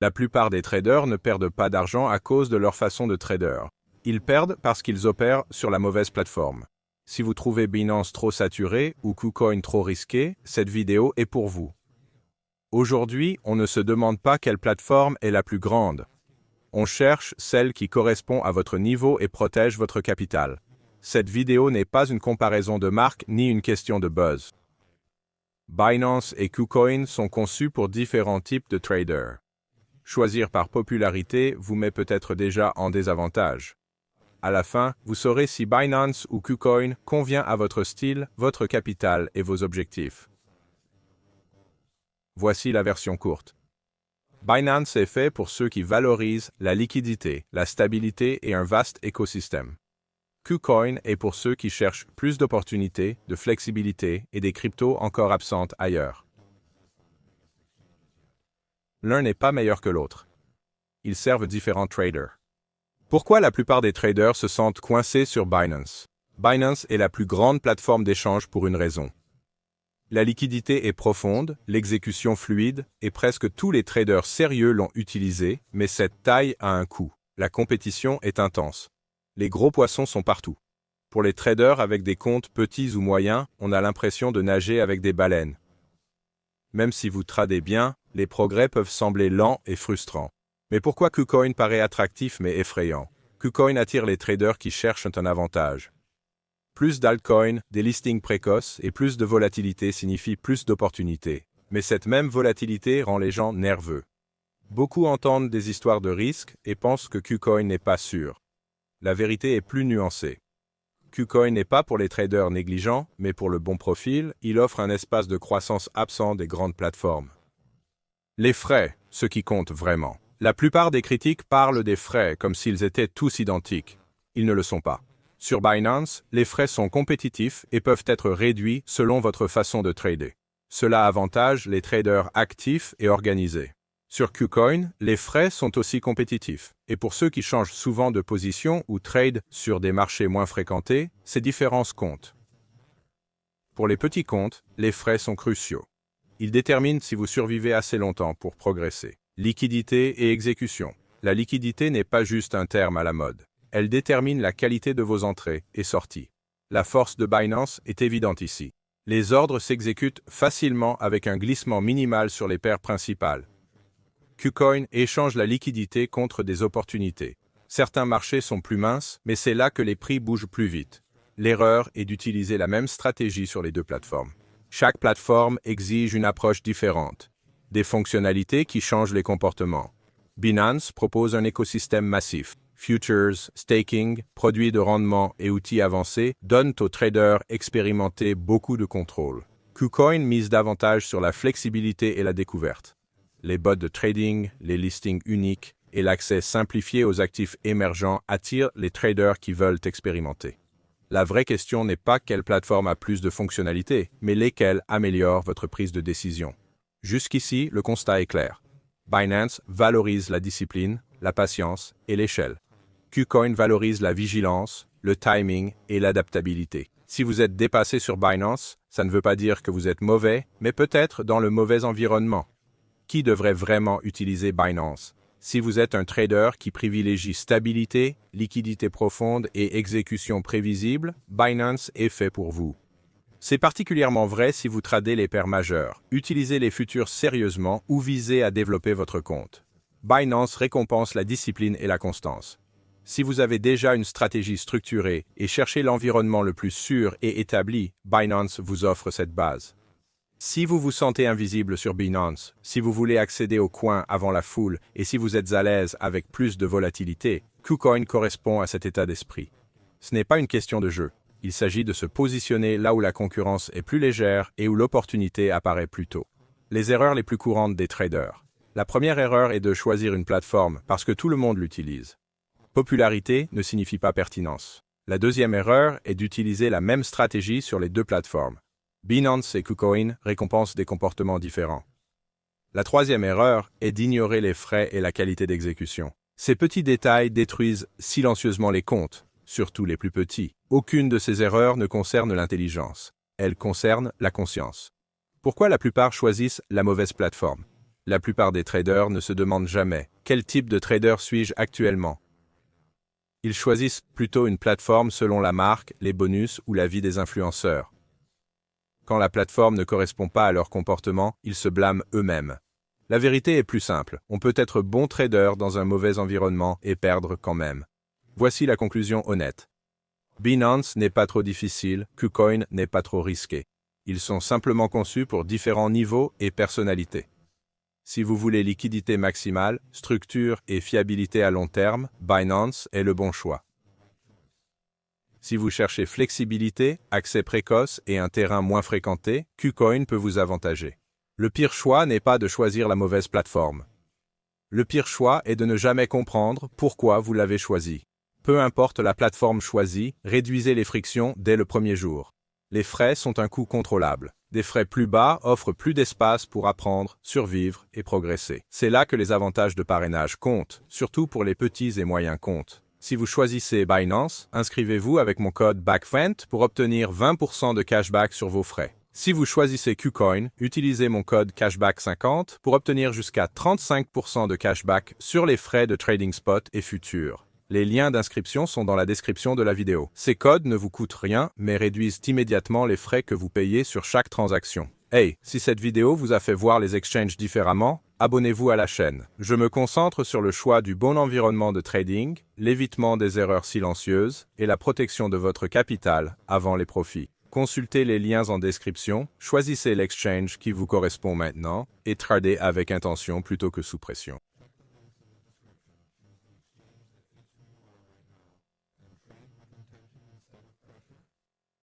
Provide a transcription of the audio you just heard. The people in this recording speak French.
La plupart des traders ne perdent pas d'argent à cause de leur façon de trader. Ils perdent parce qu'ils opèrent sur la mauvaise plateforme. Si vous trouvez Binance trop saturé ou KuCoin trop risqué, cette vidéo est pour vous. Aujourd'hui, on ne se demande pas quelle plateforme est la plus grande. On cherche celle qui correspond à votre niveau et protège votre capital. Cette vidéo n'est pas une comparaison de marque ni une question de buzz. Binance et KuCoin sont conçus pour différents types de traders. Choisir par popularité vous met peut-être déjà en désavantage. À la fin, vous saurez si Binance ou KuCoin convient à votre style, votre capital et vos objectifs. Voici la version courte. Binance est fait pour ceux qui valorisent la liquidité, la stabilité et un vaste écosystème. KuCoin est pour ceux qui cherchent plus d'opportunités, de flexibilité et des cryptos encore absentes ailleurs. L'un n'est pas meilleur que l'autre. Ils servent différents traders. Pourquoi la plupart des traders se sentent coincés sur Binance? Binance est la plus grande plateforme d'échange pour une raison. La liquidité est profonde, l'exécution fluide, et presque tous les traders sérieux l'ont utilisée, mais cette taille a un coût. La compétition est intense. Les gros poissons sont partout. Pour les traders avec des comptes petits ou moyens, on a l'impression de nager avec des baleines. Même si vous tradez bien, les progrès peuvent sembler lents et frustrants. Mais pourquoi KuCoin paraît attractif mais effrayant? KuCoin attire les traders qui cherchent un avantage. Plus d'altcoins, des listings précoces et plus de volatilité signifie plus d'opportunités. Mais cette même volatilité rend les gens nerveux. Beaucoup entendent des histoires de risques et pensent que KuCoin n'est pas sûr. La vérité est plus nuancée. KuCoin n'est pas pour les traders négligents, mais pour le bon profil, il offre un espace de croissance absent des grandes plateformes. Les frais, ce qui compte vraiment. La plupart des critiques parlent des frais comme s'ils étaient tous identiques. Ils ne le sont pas. Sur Binance, les frais sont compétitifs et peuvent être réduits selon votre façon de trader. Cela avantage les traders actifs et organisés. Sur KuCoin, les frais sont aussi compétitifs. Et pour ceux qui changent souvent de position ou trade sur des marchés moins fréquentés, ces différences comptent. Pour les petits comptes, les frais sont cruciaux. Ils déterminent si vous survivez assez longtemps pour progresser. Liquidité et exécution. La liquidité n'est pas juste un terme à la mode. Elle détermine la qualité de vos entrées et sorties. La force de Binance est évidente ici. Les ordres s'exécutent facilement avec un glissement minimal sur les paires principales. KuCoin échange la liquidité contre des opportunités. Certains marchés sont plus minces, mais c'est là que les prix bougent plus vite. L'erreur est d'utiliser la même stratégie sur les deux plateformes. Chaque plateforme exige une approche différente. Des fonctionnalités qui changent les comportements. Binance propose un écosystème massif. Futures, staking, produits de rendement et outils avancés donnent aux traders expérimentés beaucoup de contrôle. KuCoin mise davantage sur la flexibilité et la découverte. Les bots de trading, les listings uniques et l'accès simplifié aux actifs émergents attirent les traders qui veulent expérimenter. La vraie question n'est pas quelle plateforme a plus de fonctionnalités, mais lesquelles améliorent votre prise de décision. Jusqu'ici, le constat est clair. Binance valorise la discipline, la patience et l'échelle. KuCoin valorise la vigilance, le timing et l'adaptabilité. Si vous êtes dépassé sur Binance, ça ne veut pas dire que vous êtes mauvais, mais peut-être dans le mauvais environnement. Qui devrait vraiment utiliser Binance? Si vous êtes un trader qui privilégie stabilité, liquidité profonde et exécution prévisible, Binance est fait pour vous. C'est particulièrement vrai si vous tradez les paires majeures, utilisez les futurs sérieusement ou visez à développer votre compte. Binance récompense la discipline et la constance. Si vous avez déjà une stratégie structurée et cherchez l'environnement le plus sûr et établi, Binance vous offre cette base. Si vous vous sentez invisible sur Binance, si vous voulez accéder au coin avant la foule et si vous êtes à l'aise avec plus de volatilité, KuCoin correspond à cet état d'esprit. Ce n'est pas une question de jeu. Il s'agit de se positionner là où la concurrence est plus légère et où l'opportunité apparaît plus tôt. Les erreurs les plus courantes des traders. La première erreur est de choisir une plateforme parce que tout le monde l'utilise. Popularité ne signifie pas pertinence. La deuxième erreur est d'utiliser la même stratégie sur les deux plateformes. Binance et KuCoin récompensent des comportements différents. La troisième erreur est d'ignorer les frais et la qualité d'exécution. Ces petits détails détruisent silencieusement les comptes, surtout les plus petits. Aucune de ces erreurs ne concerne l'intelligence. Elle concerne la conscience. Pourquoi la plupart choisissent la mauvaise plateforme? La plupart des traders ne se demandent jamais « Quel type de trader suis-je actuellement ?» Ils choisissent plutôt une plateforme selon la marque, les bonus ou la vie des influenceurs. Quand la plateforme ne correspond pas à leur comportement, ils se blâment eux-mêmes. La vérité est plus simple. On peut être bon trader dans un mauvais environnement et perdre quand même. Voici la conclusion honnête. Binance n'est pas trop difficile, KuCoin n'est pas trop risqué. Ils sont simplement conçus pour différents niveaux et personnalités. Si vous voulez liquidité maximale, structure et fiabilité à long terme, Binance est le bon choix. Si vous cherchez flexibilité, accès précoce et un terrain moins fréquenté, KuCoin peut vous avantager. Le pire choix n'est pas de choisir la mauvaise plateforme. Le pire choix est de ne jamais comprendre pourquoi vous l'avez choisi. Peu importe la plateforme choisie, réduisez les frictions dès le premier jour. Les frais sont un coût contrôlable. Des frais plus bas offrent plus d'espace pour apprendre, survivre et progresser. C'est là que les avantages de parrainage comptent, surtout pour les petits et moyens comptes. Si vous choisissez Binance, inscrivez-vous avec mon code BACKFENT pour obtenir 20% de cashback sur vos frais. Si vous choisissez KuCoin, utilisez mon code CASHBACK50 pour obtenir jusqu'à 35% de cashback sur les frais de trading spot et futurs. Les liens d'inscription sont dans la description de la vidéo. Ces codes ne vous coûtent rien, mais réduisent immédiatement les frais que vous payez sur chaque transaction. Hey, si cette vidéo vous a fait voir les exchanges différemment, abonnez-vous à la chaîne. Je me concentre sur le choix du bon environnement de trading, l'évitement des erreurs silencieuses et la protection de votre capital avant les profits. Consultez les liens en description, choisissez l'exchange qui vous correspond maintenant et tradez avec intention plutôt que sous pression.